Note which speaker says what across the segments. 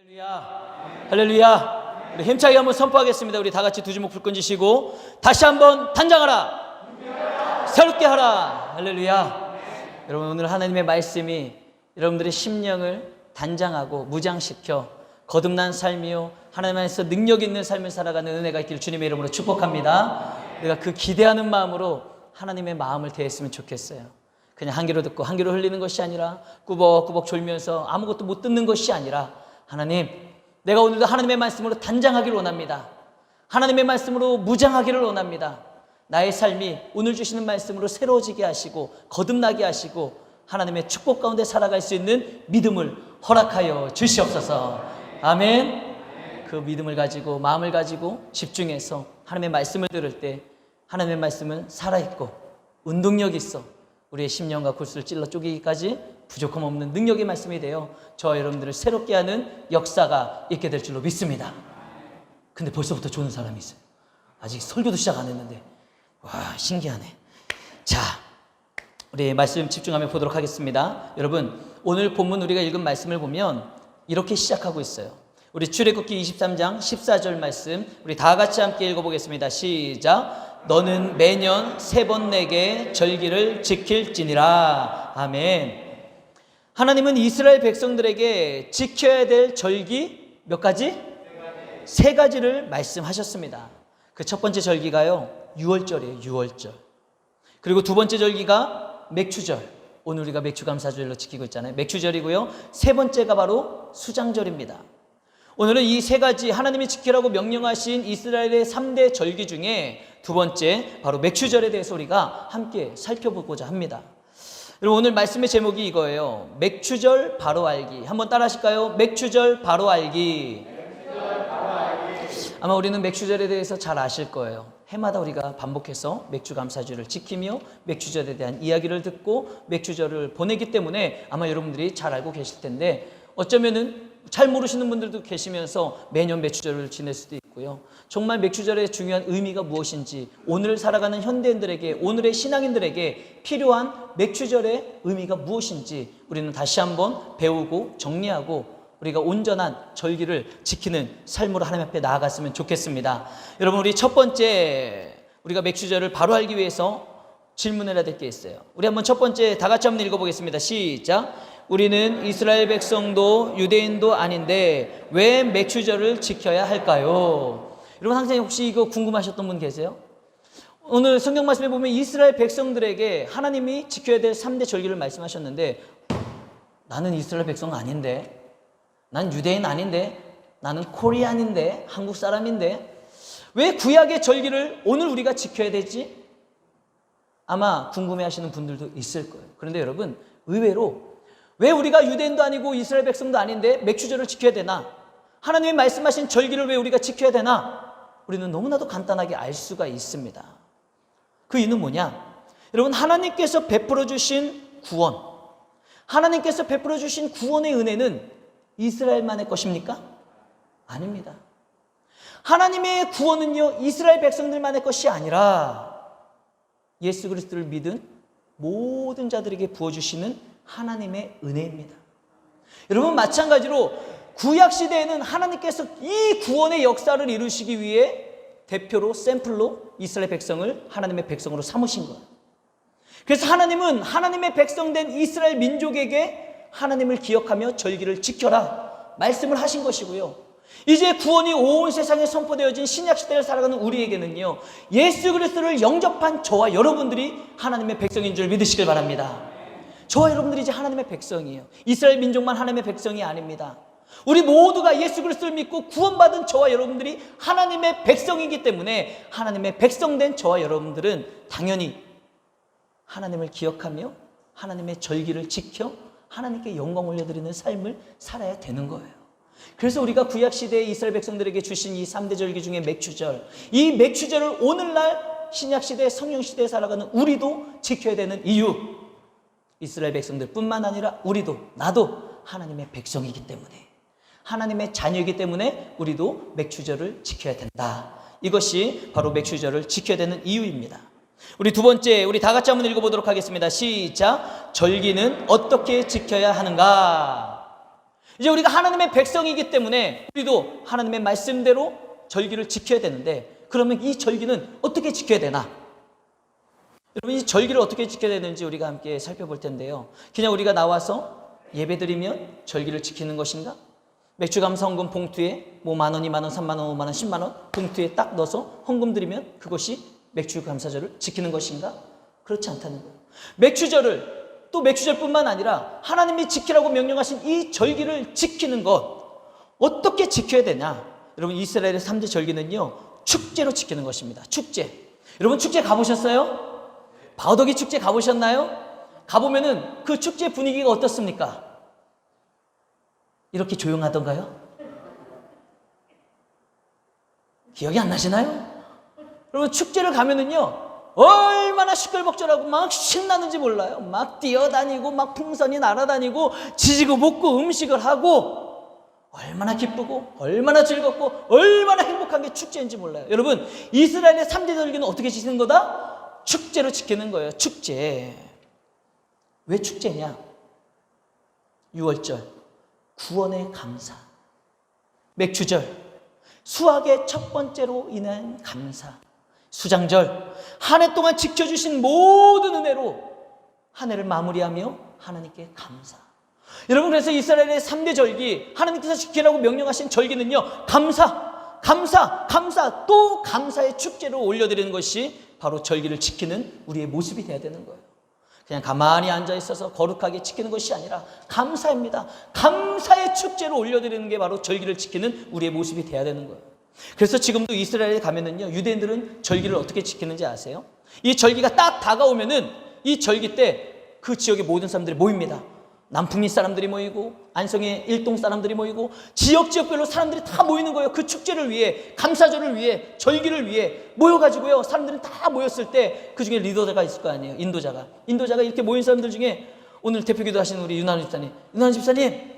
Speaker 1: 할렐루야, 할렐루야. 우리 힘차게 한번 선포하겠습니다. 우리 다 같이 두 주먹 불끈 쥐시고 다시 한번 단장하라, 새롭게 하라. 할렐루야. 여러분, 오늘 하나님의 말씀이 여러분들의 심령을 단장하고 무장시켜 거듭난 삶이요 하나님 안에서 능력 있는 삶을 살아가는 은혜가 있기를 주님의 이름으로 축복합니다. 내가 그 기대하는 마음으로 하나님의 마음을 대했으면 좋겠어요. 그냥 한 귀로 듣고 한 귀로 흘리는 것이 아니라 꾸벅꾸벅 졸면서 아무것도 못 듣는 것이 아니라, 하나님, 내가 오늘도 하나님의 말씀으로 단장하기를 원합니다. 하나님의 말씀으로 무장하기를 원합니다. 나의 삶이 오늘 주시는 말씀으로 새로워지게 하시고 거듭나게 하시고 하나님의 축복 가운데 살아갈 수 있는 믿음을 허락하여 주시옵소서. 아멘. 그 믿음을 가지고 마음을 가지고 집중해서 하나님의 말씀을 들을 때 하나님의 말씀은 살아있고 운동력 있어 우리의 심령과 골수를 찔러 쪼개기까지 부족함 없는 능력의 말씀이 되어 저와 여러분들을 새롭게 하는 역사가 있게 될 줄로 믿습니다. 근데 벌써부터 좋은 사람이 있어요. 아직 설교도 시작 안 했는데 와, 신기하네. 자, 우리 말씀 집중하며 보도록 하겠습니다. 여러분, 오늘 본문 우리가 읽은 말씀을 보면 이렇게 시작하고 있어요. 우리 출애굽기 23장 14절 말씀 우리 다 같이 함께 읽어보겠습니다. 시작. 너는 매년 3번 내게 절기를 지킬지니라. 아멘. 하나님은 이스라엘 백성들에게 지켜야 될 절기 몇 가지? 3가지를 말씀하셨습니다. 그 첫 번째 절기가요, 유월절이에요. 유월절. 그리고 두 번째 절기가 맥추절. 오늘 우리가 맥추감사절로 지키고 있잖아요. 맥추절이고요. 세 번째가 바로 수장절입니다. 오늘은 이 3가지 하나님이 지키라고 명령하신 이스라엘의 3대 절기 중에 두 번째 바로 맥추절에 대해서 우리가 함께 살펴보고자 합니다. 여러분, 오늘 말씀의 제목이 이거예요. 맥추절 바로 알기. 한번 따라 하실까요? 맥추절 바로 알기. 아마 우리는 맥추절에 대해서 잘 아실 거예요. 해마다 우리가 반복해서 맥추감사절을 지키며 맥추절에 대한 이야기를 듣고 맥추절을 보내기 때문에 아마 여러분들이 잘 알고 계실 텐데, 어쩌면은 잘 모르시는 분들도 계시면서 매년 맥추절을 지낼 수도 있고요. 정말 맥추절의 중요한 의미가 무엇인지, 오늘 살아가는 현대인들에게, 오늘의 신앙인들에게 필요한 맥추절의 의미가 무엇인지 우리는 다시 한번 배우고 정리하고 우리가 온전한 절기를 지키는 삶으로 하나님 앞에 나아갔으면 좋겠습니다. 여러분, 우리 첫 번째 우리가 맥추절을 바로 알기 위해서 질문을 해야 될 게 있어요. 우리 한번 첫 번째 다 같이 한번 읽어보겠습니다. 시작. 우리는 이스라엘 백성도 유대인도 아닌데 왜 맥추절을 지켜야 할까요? 여러분, 항상 혹시 이거 궁금하셨던 분 계세요? 오늘 성경 말씀에 보면 이스라엘 백성들에게 하나님이 지켜야 될 3대 절기를 말씀하셨는데, 나는 이스라엘 백성 아닌데, 난 유대인 아닌데, 나는 코리안인데, 한국 사람인데 왜 구약의 절기를 오늘 우리가 지켜야 되지? 아마 궁금해하시는 분들도 있을 거예요. 그런데 여러분, 의외로 왜 우리가 유대인도 아니고 이스라엘 백성도 아닌데 맥추절을 지켜야 되나? 하나님이 말씀하신 절기를 왜 우리가 지켜야 되나? 우리는 너무나도 간단하게 알 수가 있습니다. 그 이유는 뭐냐? 여러분, 하나님께서 베풀어 주신 구원, 하나님께서 베풀어 주신 구원의 은혜는 이스라엘만의 것입니까? 아닙니다. 하나님의 구원은요, 이스라엘 백성들만의 것이 아니라 예수 그리스도를 믿은 모든 자들에게 부어주시는 하나님의 은혜입니다. 여러분, 마찬가지로 구약시대에는 하나님께서 이 구원의 역사를 이루시기 위해 대표로, 샘플로 이스라엘 백성을 하나님의 백성으로 삼으신 거예요. 그래서 하나님은 하나님의 백성된 이스라엘 민족에게 하나님을 기억하며 절기를 지켜라 말씀을 하신 것이고요. 이제 구원이 온 세상에 선포되어진 신약시대를 살아가는 우리에게는요, 예수 그리스도를 영접한 저와 여러분들이 하나님의 백성인 줄 믿으시길 바랍니다. 저와 여러분들이 이제 하나님의 백성이에요. 이스라엘 민족만 하나님의 백성이 아닙니다. 우리 모두가 예수 그리스도를 믿고 구원받은 저와 여러분들이 하나님의 백성이기 때문에 하나님의 백성된 저와 여러분들은 당연히 하나님을 기억하며 하나님의 절기를 지켜 하나님께 영광 올려드리는 삶을 살아야 되는 거예요. 그래서 우리가 구약시대의 이스라엘 백성들에게 주신 이 3대 절기 중에 맥추절, 이 맥추절을 오늘날 신약시대, 성령시대에 살아가는 우리도 지켜야 되는 이유, 이스라엘 백성들 뿐만 아니라 우리도, 나도 하나님의 백성이기 때문에, 하나님의 자녀이기 때문에 우리도 맥추절을 지켜야 된다. 이것이 바로 맥추절을 지켜야 되는 이유입니다. 우리 두 번째, 우리 다 같이 한번 읽어보도록 하겠습니다. 시작. 절기는 어떻게 지켜야 하는가? 이제 우리가 하나님의 백성이기 때문에 우리도 하나님의 말씀대로 절기를 지켜야 되는데, 그러면 이 절기는 어떻게 지켜야 되나? 여러분, 이 절기를 어떻게 지켜야 되는지 우리가 함께 살펴볼 텐데요. 그냥 우리가 나와서 예배드리면 절기를 지키는 것인가? 맥주감사 헌금 봉투에 뭐 10,000원, 20,000원, 30,000원, 50,000원, 100,000원 봉투에 딱 넣어서 헌금 드리면 그것이 맥주감사절을 지키는 것인가? 그렇지 않다는 거예요. 맥주절을, 또 맥주절뿐만 아니라 하나님이 지키라고 명령하신 이 절기를 지키는 것, 어떻게 지켜야 되냐? 여러분, 이스라엘의 3대 절기는요, 축제로 지키는 것입니다. 축제. 여러분, 축제 가보셨어요? 바우더기 축제 가보셨나요? 가보면은 그 축제 분위기가 어떻습니까? 이렇게 조용하던가요? 기억이 안 나시나요? 여러분, 축제를 가면은요, 얼마나 시끌벅적하고 막 신나는지 몰라요. 막 뛰어다니고 막 풍선이 날아다니고 지지고 볶고 음식을 하고, 얼마나 기쁘고 얼마나 즐겁고 얼마나 행복한 게 축제인지 몰라요. 여러분, 이스라엘의 3대 절기는 어떻게 지키는 거다? 축제로 지키는 거예요. 축제. 왜 축제냐? 6월절 구원의 감사, 맥주절 수확의 첫 번째로 인한 감사, 수장절 한 해 동안 지켜주신 모든 은혜로 한 해를 마무리하며 하나님께 감사. 여러분, 그래서 이스라엘의 3대 절기, 하나님께서 지키라고 명령하신 절기는요, 감사, 감사, 감사, 또 감사의 축제로 올려드리는 것이 바로 절기를 지키는 우리의 모습이 되어야 되는 거예요. 그냥 가만히 앉아있어서 거룩하게 지키는 것이 아니라 감사입니다. 감사의 축제로 올려드리는 게 바로 절기를 지키는 우리의 모습이 되어야 되는 거예요. 그래서 지금도 이스라엘에 가면은요, 유대인들은 절기를 어떻게 지키는지 아세요? 이 절기가 딱 다가오면은 이 절기 때 그 지역의 모든 사람들이 모입니다. 남풍리 사람들이 모이고 안성의 일동 사람들이 모이고 지역별로 사람들이 다 모이는 거예요. 그 축제를 위해, 감사절을 위해, 절기를 위해 모여가지고요, 사람들은 다 모였을 때 그 중에 리더가 있을 거 아니에요. 인도자가 이렇게 모인 사람들 중에 오늘 대표기도 하시는 우리 윤환 집사님,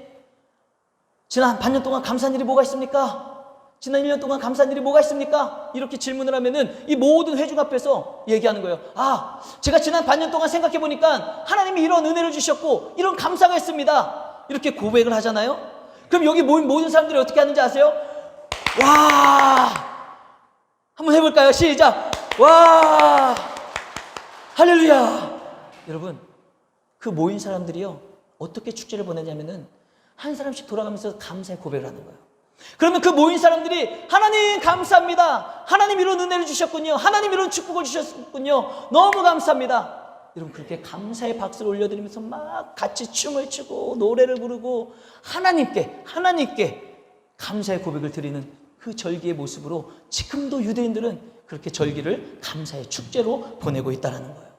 Speaker 1: 지난 반년 동안 감사한 일이 뭐가 있습니까? 지난 1년 동안 감사한 일이 뭐가 있습니까? 이렇게 질문을 하면은 이 모든 회중 앞에서 얘기하는 거예요. 아, 제가 지난 반년 동안 생각해 보니까 하나님이 이런 은혜를 주셨고 이런 감사가 있습니다. 이렇게 고백을 하잖아요. 그럼 여기 모인 모든 사람들이 어떻게 하는지 아세요? 와! 한번 해볼까요? 시작! 와! 할렐루야! 여러분, 그 모인 사람들이요, 어떻게 축제를 보내냐면은 한 사람씩 돌아가면서 감사의 고백을 하는 거예요. 그러면 그 모인 사람들이 하나님 감사합니다. 하나님 이런 은혜를 주셨군요. 하나님 이런 축복을 주셨군요. 너무 감사합니다. 여러분, 그렇게 감사의 박수를 올려드리면서 막 같이 춤을 추고 노래를 부르고 하나님께 감사의 고백을 드리는 그 절기의 모습으로 지금도 유대인들은 그렇게 절기를 감사의 축제로 보내고 있다는 거예요.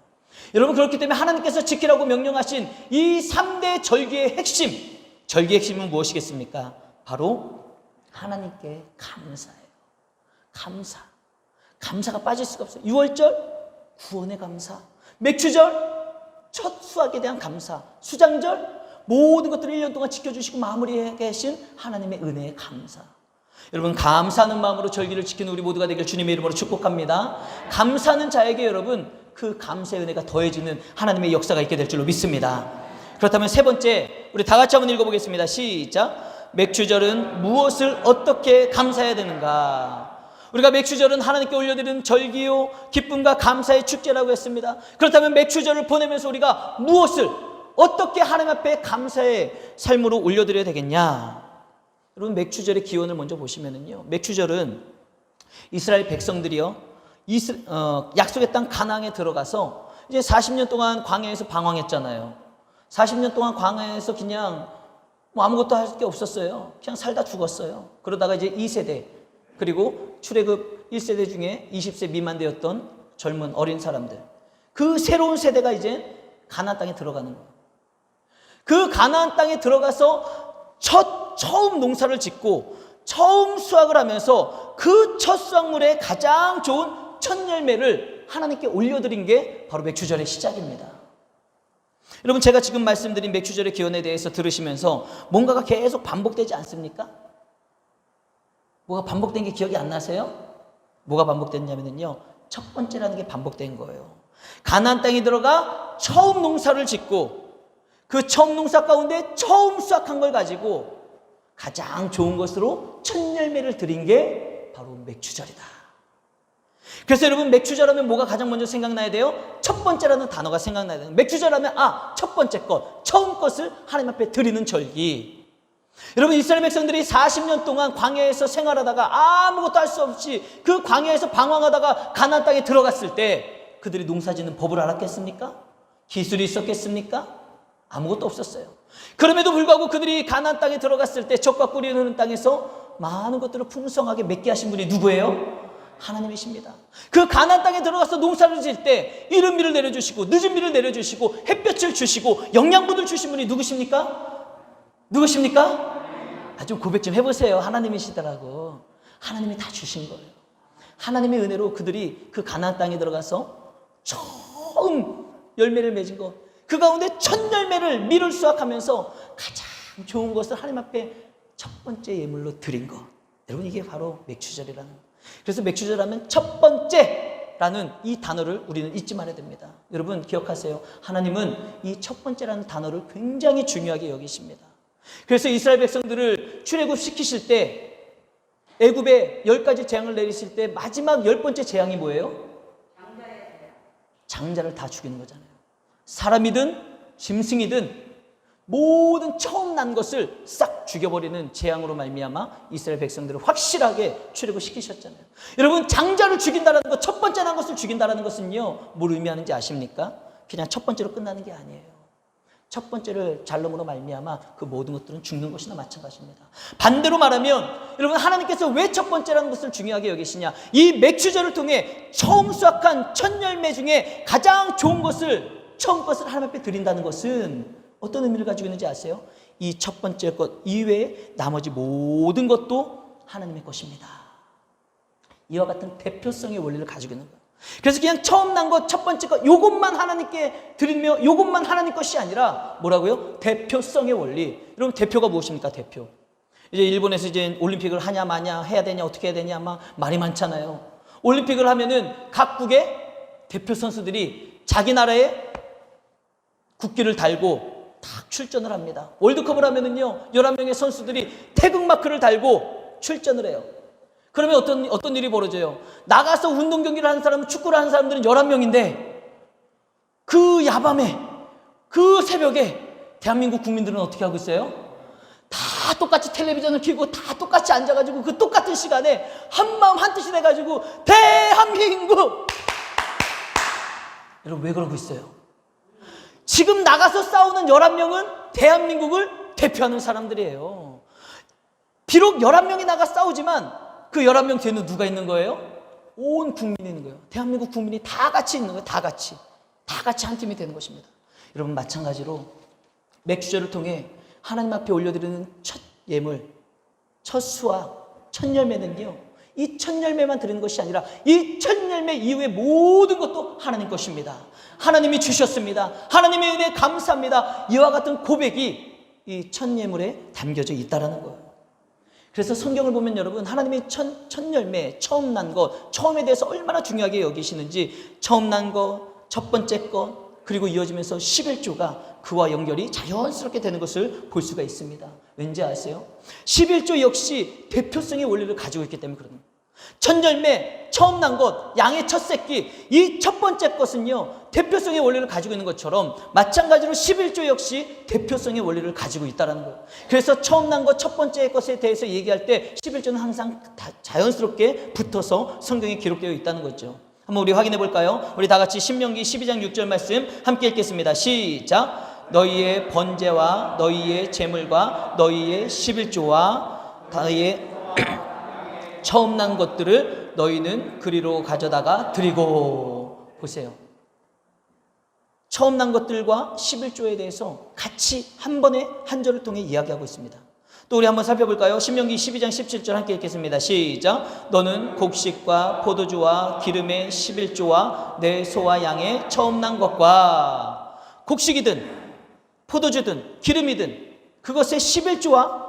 Speaker 1: 여러분, 그렇기 때문에 하나님께서 지키라고 명령하신 이 3대 절기의 핵심, 절기의 핵심은 무엇이겠습니까? 바로 하나님께 감사예요. 감사가 빠질 수가 없어요. 6월절 구원의 감사, 맥주절 첫 수확에 대한 감사, 수장절 모든 것들을 1년 동안 지켜주시고 마무리해 계신 하나님의 은혜의 감사. 여러분, 감사하는 마음으로 절기를 지키는 우리 모두가 되길 주님의 이름으로 축복합니다. 감사하는 자에게 여러분, 그 감사의 은혜가 더해지는 하나님의 역사가 있게 될 줄로 믿습니다. 그렇다면 세 번째, 우리 다 같이 한번 읽어보겠습니다. 시작. 맥주절은 무엇을 어떻게 감사해야 되는가? 우리가 맥주절은 하나님께 올려드리는 절기요, 기쁨과 감사의 축제라고 했습니다. 그렇다면 맥주절을 보내면서 우리가 무엇을 어떻게 하나님 앞에 감사의 삶으로 올려드려야 되겠냐? 여러분, 맥주절의 기원을 먼저 보시면은요, 맥주절은 이스라엘 백성들이요, 약속의 땅 가나안에 들어가서 이제 40년 동안 광야에서 방황했잖아요. 40년 동안 광야에서 그냥 아무것도 할 게 없었어요. 그냥 살다 죽었어요. 그러다가 이제 2세대, 그리고 출애굽 1세대 중에 20세 미만 되었던 젊은 어린 사람들, 그 새로운 세대가 이제 가나안 땅에 들어가는 거예요. 그 가나안 땅에 들어가서 처음 농사를 짓고 처음 수확을 하면서 그 첫 수확물의 가장 좋은 첫 열매를 하나님께 올려드린 게 바로 맥주절의 시작입니다. 여러분, 제가 지금 말씀드린 맥주절의 기원에 대해서 들으시면서 뭔가가 계속 반복되지 않습니까? 뭐가 반복된 게 기억이 안 나세요? 뭐가 반복됐냐면요, 첫 번째라는 게 반복된 거예요. 가나안 땅에 들어가 처음 농사를 짓고 그 처음 농사 가운데 처음 수확한 걸 가지고 가장 좋은 것으로 첫 열매를 드린 게 바로 맥추절이다. 그래서 여러분, 맥추절하면 뭐가 가장 먼저 생각나야 돼요? 첫 번째라는 단어가 생각나야 돼요. 맥추절하면 첫 번째 것, 처음 것을 하나님 앞에 드리는 절기. 여러분, 이스라엘 백성들이 40년 동안 광야에서 생활하다가 아무것도 할 수 없이 그 광야에서 방황하다가 가나안 땅에 들어갔을 때 그들이 농사짓는 법을 알았겠습니까? 기술이 있었겠습니까? 아무것도 없었어요. 그럼에도 불구하고 그들이 가나안 땅에 들어갔을 때 젖과 꿀이 흐르는 땅에서 많은 것들을 풍성하게 맺게 하신 분이 누구예요? 하나님이십니다. 그 가나안 땅에 들어가서 농사를 지을 때 이른 비를 내려주시고 늦은 비를 내려주시고 햇볕을 주시고 영양분을 주신 분이 누구십니까? 누구십니까? 좀 고백 좀 해보세요. 하나님이시더라고. 하나님이 다 주신 거예요. 하나님의 은혜로 그들이 그 가나안 땅에 들어가서 처음 열매를 맺은 것, 그 가운데 첫 열매를 밀을 수확하면서 가장 좋은 것을 하나님 앞에 첫 번째 예물로 드린 것. 여러분, 이게 바로 맥추절이라는 거예요. 그래서 맥추절하면 첫 번째라는 이 단어를 우리는 잊지 말아야 됩니다. 여러분, 기억하세요. 하나님은 이 첫 번째라는 단어를 굉장히 중요하게 여기십니다. 그래서 이스라엘 백성들을 출애굽 시키실 때 애굽에 10가지 재앙을 내리실 때 마지막 10번째 재앙이 뭐예요? 장자를 다 죽이는 거잖아요. 사람이든 짐승이든 모든 처음 난 것을 싹 죽여버리는 재앙으로 말미암아 이스라엘 백성들을 확실하게 출애굽 시키셨잖아요. 여러분, 장자를 죽인다는 것, 첫 번째 난 것을 죽인다는 것은요, 뭘 의미하는지 아십니까? 그냥 첫 번째로 끝나는 게 아니에요. 첫 번째를 잘름으로 말미암아 그 모든 것들은 죽는 것이나 마찬가지입니다. 반대로 말하면 여러분, 하나님께서 왜 첫 번째라는 것을 중요하게 여기시냐? 이 맥추절을 통해 처음 수확한 첫 열매 중에 가장 좋은 것을, 처음 것을 하나님 앞에 드린다는 것은 어떤 의미를 가지고 있는지 아세요? 이 첫 번째 것 이외에 나머지 모든 것도 하나님의 것입니다. 이와 같은 대표성의 원리를 가지고 있는 거예요. 그래서 그냥 처음 난 것, 첫 번째 것, 요것만 하나님께 드리며 요것만 하나님 것이 아니라 뭐라고요? 대표성의 원리. 여러분, 대표가 무엇입니까? 대표. 이제 일본에서 이제 올림픽을 하냐 마냐, 해야 되냐, 어떻게 해야 되냐, 막 말이 많잖아요. 올림픽을 하면은 각국의 대표 선수들이 자기 나라의 국기를 달고 딱 출전을 합니다. 월드컵을 하면은요, 11명의 선수들이 태극마크를 달고 출전을 해요. 그러면 어떤 일이 벌어져요? 나가서 운동 경기를 하는 사람은, 축구를 하는 사람들은 11명인데 그 야밤에, 그 새벽에 대한민국 국민들은 어떻게 하고 있어요? 다 똑같이 텔레비전을 켜고 다 똑같이 앉아가지고 그 똑같은 시간에 한마음 한뜻이 돼가지고 대한민국! 여러분, 왜 그러고 있어요? 지금 나가서 싸우는 11명은 대한민국을 대표하는 사람들이에요. 비록 11명이 나가 싸우지만 그 11명 뒤에는 누가 있는 거예요? 온 국민이 있는 거예요. 대한민국 국민이 다 같이 있는 거예요. 다 같이 한 팀이 되는 것입니다. 여러분, 마찬가지로 맥추절을 통해 하나님 앞에 올려드리는 첫 예물, 첫 수확, 첫 열매는요, 이 첫 열매만 드리는 것이 아니라 이 첫 열매 이후의 모든 것도 하나님 것입니다. 하나님이 주셨습니다. 하나님의 은혜 감사합니다. 이와 같은 고백이 이 첫 예물에 담겨져 있다라는 거예요. 그래서 성경을 보면 여러분, 하나님이 첫 열매, 처음 난 것, 처음에 대해서 얼마나 중요하게 여기시는지, 처음 난 것, 첫 번째 것, 그리고 이어지면서 11조가 그와 연결이 자연스럽게 되는 것을 볼 수가 있습니다. 왠지 아세요? 11조 역시 대표성의 원리를 가지고 있기 때문에 그런 거예요. 첫 열매, 처음 난 것, 양의 첫 새끼, 이 첫 번째 것은요, 대표성의 원리를 가지고 있는 것처럼 마찬가지로 11조 역시 대표성의 원리를 가지고 있다는 거예요. 그래서 처음 난 것, 첫 번째 것에 대해서 얘기할 때 11조는 항상 자연스럽게 붙어서 성경에 기록되어 있다는 거죠. 한번 우리 확인해 볼까요? 우리 다 같이 신명기 12장 6절 말씀 함께 읽겠습니다. 시작! 너희의 번제와 너희의 제물과 너희의 11조와 너희의 처음 난 것들을 너희는 그리로 가져다가 드리고. 보세요. 처음 난 것들과 11조에 대해서 같이 한 번에 한 절을 통해 이야기하고 있습니다. 또 우리 한번 살펴볼까요? 신명기 12장 17절 함께 읽겠습니다. 시작! 너는 곡식과 포도주와 기름의 11조와 내 소와 양의 처음 난 것과, 곡식이든 포도주든 기름이든 그것의 11조와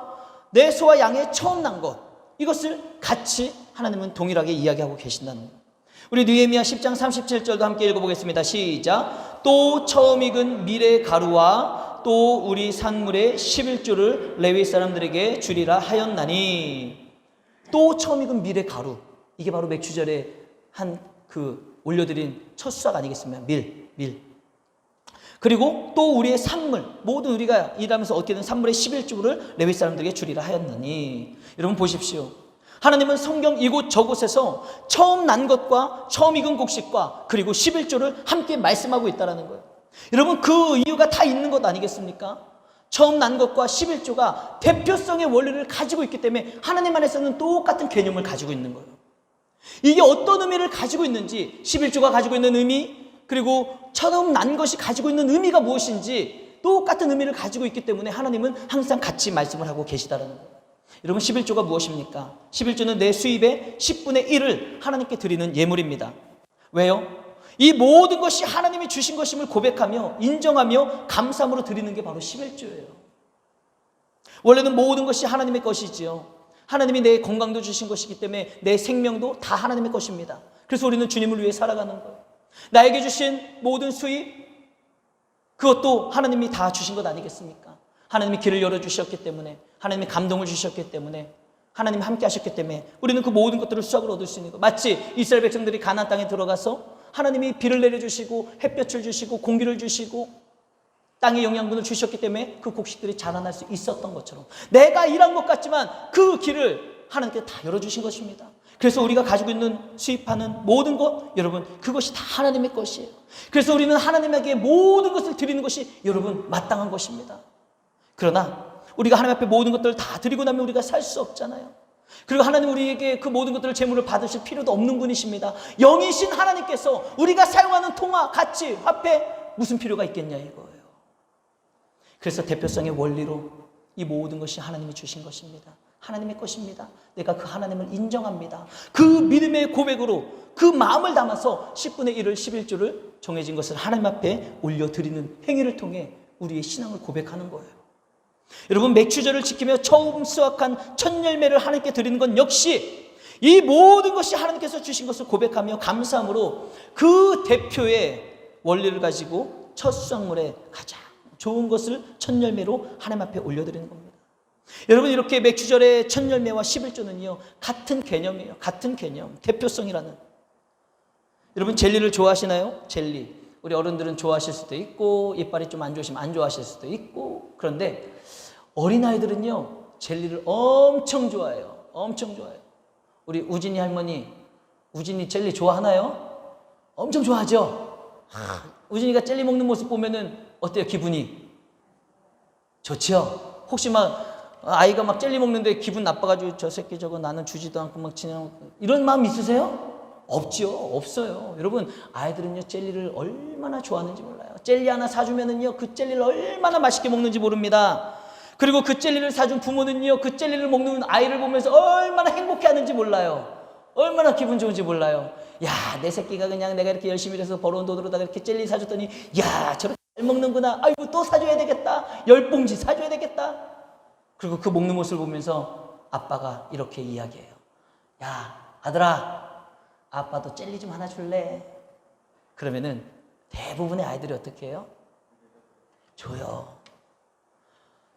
Speaker 1: 내 소와 양의 처음 난 것, 이것을 같이 하나님은 동일하게 이야기하고 계신다는 거예요. 우리 느헤미야 10장 37절도 함께 읽어보겠습니다. 시작! 또 처음 익은 밀의 가루와 또 우리 산물의 11조를 레위 사람들에게 주리라 하였나니. 또 처음 익은 밀의 가루, 이게 바로 맥주절에 올려드린 첫 수확 아니겠습니까? 밀. 그리고 또 우리의 산물, 모든 우리가 일하면서 얻게 된 산물의 11조를 레위 사람들에게 주리라 하였나니. 여러분 보십시오. 하나님은 성경 이곳 저곳에서 처음 난 것과 처음 익은 곡식과 그리고 11조를 함께 말씀하고 있다는 거예요. 여러분 그 이유가 다 있는 것 아니겠습니까? 처음 난 것과 11조가 대표성의 원리를 가지고 있기 때문에 하나님 안에서는 똑같은 개념을 가지고 있는 거예요. 이게 어떤 의미를 가지고 있는지, 11조가 가지고 있는 의미, 그리고 처음 난 것이 가지고 있는 의미가 무엇인지 똑같은 의미를 가지고 있기 때문에 하나님은 항상 같이 말씀을 하고 계시다는 거예요. 여러분 11조가 무엇입니까? 11조는 내 수입의 10분의 1을 하나님께 드리는 예물입니다. 왜요? 이 모든 것이 하나님이 주신 것임을 고백하며 인정하며 감사함으로 드리는 게 바로 11조예요. 원래는 모든 것이 하나님의 것이지요. 하나님이 내 건강도 주신 것이기 때문에 내 생명도 다 하나님의 것입니다. 그래서 우리는 주님을 위해 살아가는 거예요. 나에게 주신 모든 수입, 그것도 하나님이 다 주신 것 아니겠습니까? 하나님이 길을 열어주셨기 때문에, 하나님이 감동을 주셨기 때문에, 하나님이 함께 하셨기 때문에 우리는 그 모든 것들을 수확을 얻을 수 있는 거예요. 마치 이스라엘 백성들이 가나안 땅에 들어가서 하나님이 비를 내려주시고 햇볕을 주시고 공기를 주시고 땅의 영양분을 주셨기 때문에 그 곡식들이 자라날 수 있었던 것처럼, 내가 일한 것 같지만 그 길을 하나님께 다 열어주신 것입니다. 그래서 우리가 가지고 있는 수입하는 모든 것, 여러분 그것이 다 하나님의 것이에요. 그래서 우리는 하나님에게 모든 것을 드리는 것이 여러분 마땅한 것입니다. 그러나 우리가 하나님 앞에 모든 것들을 다 드리고 나면 우리가 살 수 없잖아요. 그리고 하나님 우리에게 그 모든 것들을 제물을 받으실 필요도 없는 분이십니다. 영이신 하나님께서 우리가 사용하는 통화, 가치, 화폐 무슨 필요가 있겠냐 이거예요. 그래서 대표성의 원리로 이 모든 것이 하나님이 주신 것입니다. 하나님의 것입니다. 내가 그 하나님을 인정합니다. 그 믿음의 고백으로 그 마음을 담아서 10분의 1을 11조를 정해진 것을 하나님 앞에 올려드리는 행위를 통해 우리의 신앙을 고백하는 거예요. 여러분 맥주절을 지키며 처음 수확한 첫 열매를 하나님께 드리는 건 역시 이 모든 것이 하나님께서 주신 것을 고백하며 감사함으로 그 대표의 원리를 가지고 첫 수확물에 가장 좋은 것을 첫 열매로 하나님 앞에 올려드리는 겁니다. 여러분 이렇게 맥주절의 첫 열매와 11조는요 같은 개념이에요. 같은 개념, 대표성이라는. 여러분 젤리를 좋아하시나요? 젤리. 우리 어른들은 좋아하실 수도 있고 이빨이 좀 안 좋으시면 안 좋아하실 수도 있고, 그런데 어린아이들은요 젤리를 엄청 좋아해요. 엄청 좋아해요. 우리 우진이 할머니, 우진이 젤리 좋아하나요? 엄청 좋아하죠? 우진이가 젤리 먹는 모습 보면은 어때요? 기분이? 좋죠? 혹시 막 아이가 막 젤리 먹는데 기분 나빠가지고 저 새끼 저거 나는 주지도 않고 막 지내고 이런 마음 있으세요? 없죠. 없어요. 여러분 아이들은요 젤리를 얼마나 좋아하는지 몰라요. 젤리 하나 사주면은요 그 젤리를 얼마나 맛있게 먹는지 모릅니다. 그리고 그 젤리를 사준 부모는요 그 젤리를 먹는 아이를 보면서 얼마나 행복해하는지 몰라요. 얼마나 기분 좋은지 몰라요. 야, 내 새끼가 그냥 내가 이렇게 열심히 일해서 벌어온 돈으로다가 이렇게 젤리 사줬더니 야 저렇게 잘 먹는구나. 아이고 또 사줘야 되겠다. 10봉지 사줘야 되겠다. 그리고 그 먹는 모습을 보면서 아빠가 이렇게 이야기해요. 야 아들아, 아빠도 젤리 좀 하나 줄래? 그러면은 대부분의 아이들이 어떻게 해요? 줘요.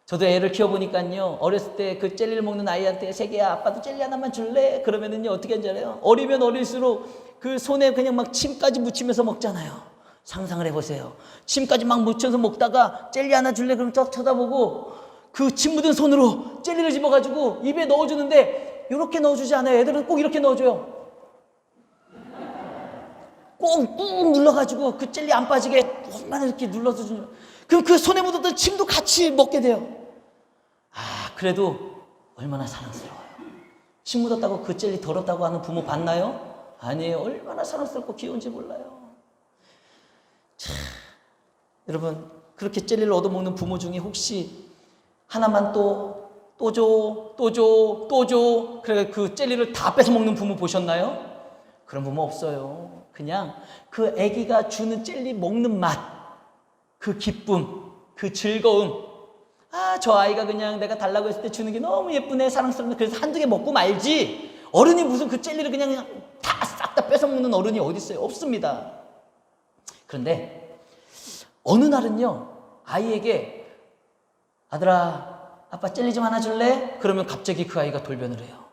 Speaker 1: 저도 애를 키워보니까요 어렸을 때 그 젤리를 먹는 아이한테 세계야 아빠도 젤리 하나만 줄래? 그러면은요 어떻게 하는지 알아요? 어리면 어릴수록 그 손에 그냥 막 침까지 묻히면서 먹잖아요. 상상을 해보세요. 침까지 막 묻혀서 먹다가 젤리 하나 줄래? 그럼 쩍 쳐다보고 그 침 묻은 손으로 젤리를 집어가지고 입에 넣어주는데 이렇게 넣어주지 않아요. 애들은 꼭 이렇게 넣어줘요. 꼭 꾹 눌러가지고 그 젤리 안 빠지게 얼마나 이렇게 눌러서 주는. 그럼 그 손에 묻었던 침도 같이 먹게 돼요. 아 그래도 얼마나 사랑스러워요. 침 묻었다고 그 젤리 더럽다고 하는 부모 봤나요? 아니에요. 얼마나 사랑스럽고 귀여운지 몰라요. 자, 여러분 그렇게 젤리를 얻어먹는 부모 중에 혹시 하나만 또 줘. 그래 그 젤리를 다 뺏어 먹는 부모 보셨나요? 그런 부모 없어요. 그냥 그 아기가 주는 젤리 먹는 맛, 그 기쁨, 그 즐거움. 아, 저 아이가 그냥 내가 달라고 했을 때 주는 게 너무 예쁘네, 사랑스럽네. 그래서 한두 개 먹고 말지. 어른이 무슨 그 젤리를 그냥 다 싹 다 뺏어 먹는 어른이 어디 있어요? 없습니다. 그런데 어느 날은요 아이에게 아들아, 아빠 젤리 좀 하나 줄래? 그러면 갑자기 그 아이가 돌변을 해요.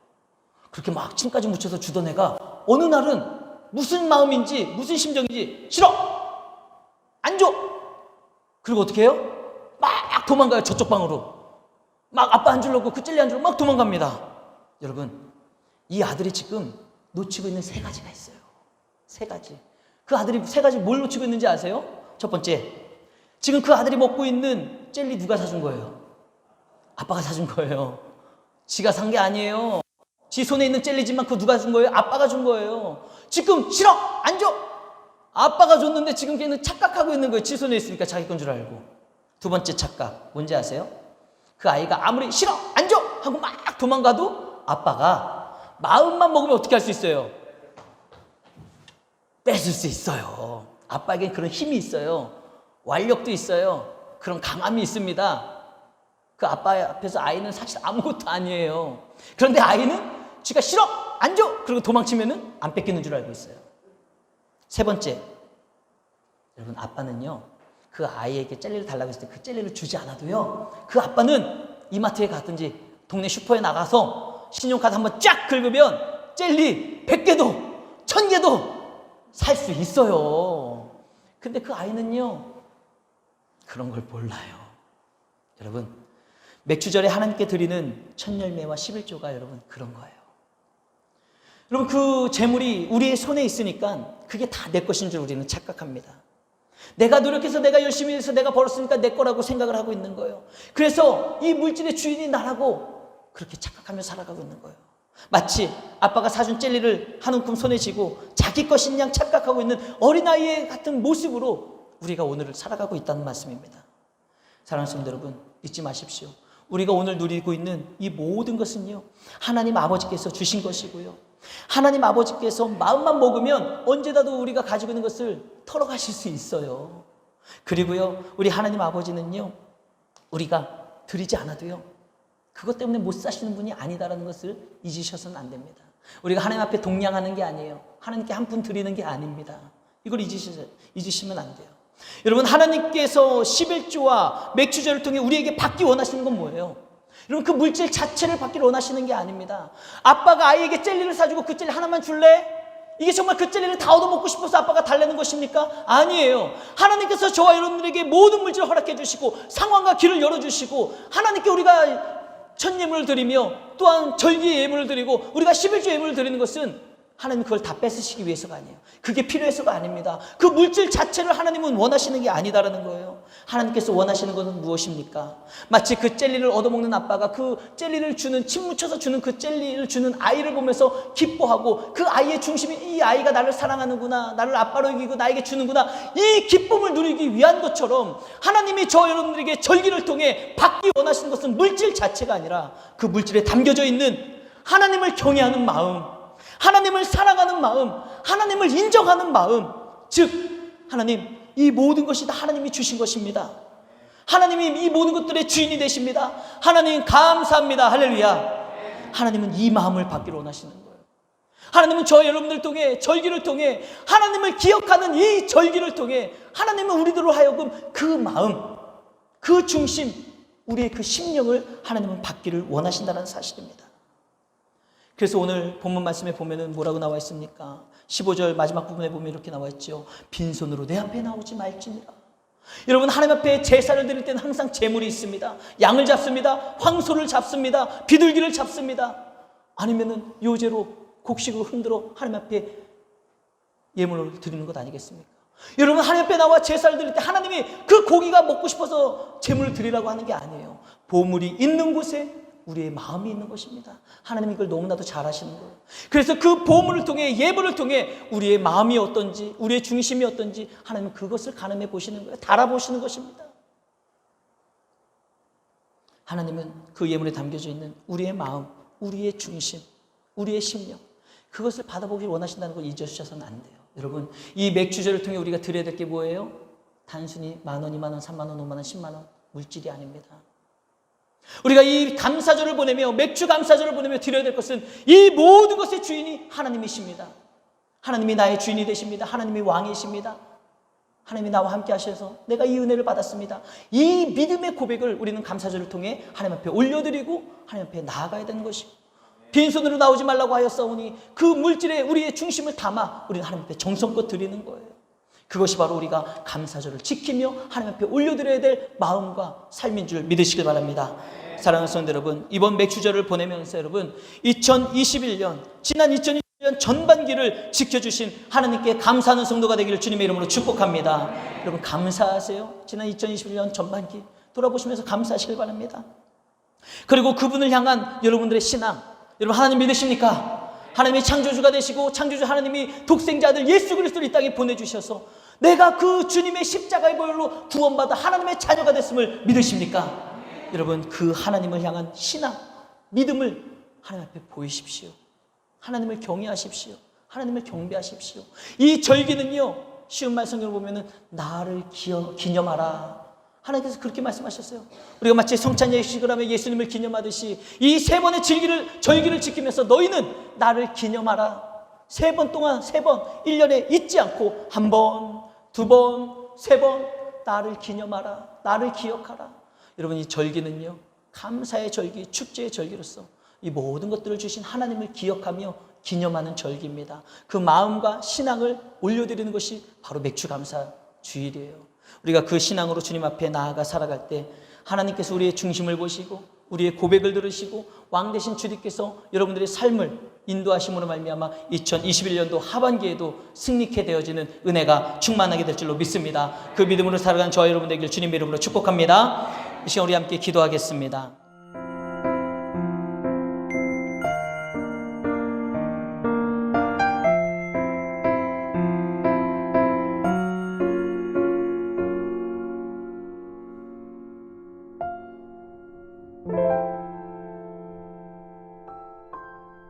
Speaker 1: 그렇게 막 침까지 묻혀서 주던 애가 어느 날은 무슨 마음인지 무슨 심정인지 싫어! 안 줘! 그리고 어떻게 해요? 막 도망가요. 저쪽 방으로. 막 아빠 안 주려고 그 젤리 안 주려고 막 도망갑니다. 여러분, 이 아들이 지금 놓치고 있는 세 가지가 있어요. 세 가지. 그 아들이 세 가지 뭘 놓치고 있는지 아세요? 첫 번째, 지금 그 아들이 먹고 있는 젤리 누가 사준 거예요? 아빠가 사준 거예요. 지가 산 게 아니에요. 지 손에 있는 젤리지만 그거 누가 준 거예요? 아빠가 준 거예요. 지금 싫어! 안 줘! 아빠가 줬는데 지금 걔는 착각하고 있는 거예요. 지 손에 있으니까 자기 건 줄 알고. 두 번째 착각, 뭔지 아세요? 그 아이가 아무리 싫어! 안 줘! 하고 막 도망가도 아빠가 마음만 먹으면 어떻게 할 수 있어요? 뺏을 수 있어요. 아빠에겐 그런 힘이 있어요. 완력도 있어요. 그런 강함이 있습니다. 그 아빠 앞에서 아이는 사실 아무것도 아니에요. 그런데 아이는 지가 싫어! 안 줘! 그리고 도망치면은 안 뺏기는 줄 알고 있어요. 세 번째, 여러분, 아빠는요, 그 아이에게 젤리를 달라고 했을 때 그 젤리를 주지 않아도요, 그 아빠는 이마트에 갔든지 동네 슈퍼에 나가서 신용카드 한번 쫙 긁으면 젤리 100개도 1000개도 살 수 있어요. 근데 그 아이는요, 그런 걸 몰라요. 여러분, 맥주절에 하나님께 드리는 첫 열매와 11조가 여러분 그런 거예요. 여러분, 그 재물이 우리의 손에 있으니까 그게 다 내 것인 줄 우리는 착각합니다. 내가 노력해서 내가 열심히 해서 내가 벌었으니까 내 거라고 생각을 하고 있는 거예요. 그래서 이 물질의 주인이 나라고 그렇게 착각하며 살아가고 있는 거예요. 마치 아빠가 사준 젤리를 한 움큼 손에 쥐고 자기 것인 양 착각하고 있는 어린아이의 같은 모습으로 우리가 오늘을 살아가고 있다는 말씀입니다. 사랑하는 성도 여러분, 잊지 마십시오. 우리가 오늘 누리고 있는 이 모든 것은요, 하나님 아버지께서 주신 것이고요, 하나님 아버지께서 마음만 먹으면 언제라도 우리가 가지고 있는 것을 털어가실 수 있어요. 그리고요, 우리 하나님 아버지는요, 우리가 드리지 않아도요, 그것 때문에 못 사시는 분이 아니다라는 것을 잊으셔서는 안 됩니다. 우리가 하나님 앞에 동냥하는 게 아니에요. 하나님께 한 푼 드리는 게 아닙니다. 이걸 잊으시면 안 돼요. 여러분, 하나님께서 11조와 맥주절을 통해 우리에게 받기 원하시는 건 뭐예요? 여러분, 그 물질 자체를 받기를 원하시는 게 아닙니다. 아빠가 아이에게 젤리를 사주고 그 젤리 하나만 줄래? 이게 정말 그 젤리를 다 얻어먹고 싶어서 아빠가 달라는 것입니까? 아니에요. 하나님께서 저와 여러분들에게 모든 물질을 허락해 주시고 상황과 길을 열어주시고 하나님께 우리가 첫 예물을 드리며 또한 절기의 예물을 드리고 우리가 11조 예물을 드리는 것은 하나님 그걸 다 뺏으시기 위해서가 아니에요. 그게 필요해서가 아닙니다. 그 물질 자체를 하나님은 원하시는 게 아니다라는 거예요. 하나님께서 원하시는 것은 무엇입니까? 마치 그 젤리를 얻어먹는 아빠가 그 젤리를 주는, 침 묻혀서 주는 그 젤리를 주는 아이를 보면서 기뻐하고 그 아이의 중심이 이 아이가 나를 사랑하는구나, 나를 아빠로 여기고 나에게 주는구나, 이 기쁨을 누리기 위한 것처럼 하나님이 저 여러분들에게 절기를 통해 받기 원하시는 것은 물질 자체가 아니라 그 물질에 담겨져 있는 하나님을 경외하는 마음, 하나님을 사랑하는 마음, 하나님을 인정하는 마음, 즉 하나님, 이 모든 것이 다 하나님이 주신 것입니다. 하나님이 이 모든 것들의 주인이 되십니다. 하나님 감사합니다. 할렐루야. 하나님은 이 마음을 받기를 원하시는 거예요. 하나님은 저 여러분들 통해, 절기를 통해, 하나님을 기억하는 이 절기를 통해 하나님은 우리들로 하여금 그 마음, 그 중심, 우리의 그 심령을 하나님은 받기를 원하신다는 사실입니다. 그래서 오늘 본문 말씀에 보면은 뭐라고 나와 있습니까? 15절 마지막 부분에 보면 이렇게 나와 있죠. 빈손으로 내 앞에 나오지 말지니라. 여러분, 하나님 앞에 제사를 드릴 때는 항상 제물이 있습니다. 양을 잡습니다. 황소를 잡습니다. 비둘기를 잡습니다. 아니면은 요제로 곡식으로 흔들어 하나님 앞에 예물을 드리는 것 아니겠습니까? 여러분, 하나님 앞에 나와 제사를 드릴 때 하나님이 그 고기가 먹고 싶어서 제물을 드리라고 하는 게 아니에요. 보물이 있는 곳에 우리의 마음이 있는 것입니다. 하나님이 이걸 너무나도 잘 아시는 거예요. 그래서 그 보물을 통해, 예물을 통해 우리의 마음이 어떤지, 우리의 중심이 어떤지 하나님은 그것을 가늠해 보시는 거예요. 달아보시는 것입니다. 하나님은 그 예물에 담겨져 있는 우리의 마음, 우리의 중심, 우리의 심령, 그것을 받아보길 원하신다는 걸 잊으셔서는 안 돼요. 여러분, 이 맥주절을 통해 우리가 드려야 될 게 뭐예요? 단순히 10,000원, 20,000원, 30,000원, 50,000원, 10,000원 물질이 아닙니다. 우리가 이 감사절을 보내며, 맥주 감사절을 보내며 드려야 될 것은 이 모든 것의 주인이 하나님이십니다. 하나님이 나의 주인이 되십니다. 하나님이 왕이십니다. 하나님이 나와 함께 하셔서 내가 이 은혜를 받았습니다. 이 믿음의 고백을 우리는 감사절을 통해 하나님 앞에 올려드리고 하나님 앞에 나아가야 되는 것이고, 빈손으로 나오지 말라고 하였사오니 그 물질에 우리의 중심을 담아 우리는 하나님 앞에 정성껏 드리는 거예요. 그것이 바로 우리가 감사절을 지키며 하나님 앞에 올려드려야 될 마음과 삶인 줄 믿으시길 바랍니다. 사랑하는 성도 여러분, 이번 맥주절을 보내면서 여러분, 2021년, 지난 2021년 전반기를 지켜주신 하나님께 감사하는 성도가 되기를 주님의 이름으로 축복합니다. 여러분 감사하세요. 지난 2021년 전반기 돌아보시면서 감사하시길 바랍니다. 그리고 그분을 향한 여러분들의 신앙, 여러분 하나님 믿으십니까? 하나님이 창조주가 되시고 창조주 하나님이 독생자 아들 예수 그리스도를 이 땅에 보내주셔서 내가 그 주님의 십자가의 보혈로 구원받아 하나님의 자녀가 됐음을 믿으십니까? 여러분 그 하나님을 향한 신앙, 믿음을 하나님 앞에 보이십시오. 하나님을 경외하십시오. 하나님을 경배하십시오. 이 절기는요, 쉬운 말씀으로 보면은 나를 기념하라. 하나님께서 그렇게 말씀하셨어요. 우리가 마치 성찬 예식을 하며 예수님을 기념하듯이 이 세 번의 절기를 지키면서 너희는 나를 기념하라. 3번 동안 3번 1년에 잊지 않고 1번, 2번, 3번 나를 기념하라. 나를 기억하라. 여러분 이 절기는요, 감사의 절기, 축제의 절기로서 이 모든 것들을 주신 하나님을 기억하며 기념하는 절기입니다. 그 마음과 신앙을 올려드리는 것이 바로 맥주감사 주일이에요. 우리가 그 신앙으로 주님 앞에 나아가 살아갈 때 하나님께서 우리의 중심을 보시고 우리의 고백을 들으시고 왕 되신 주님께서 여러분들의 삶을 인도하심으로 말미암아 2021년도 하반기에도 승리케 되어지는 은혜가 충만하게 될 줄로 믿습니다. 그 믿음으로 살아가는 저와 여러분 되길 주님의 이름으로 축복합니다. 이 시간 우리 함께 기도하겠습니다.
Speaker 2: you.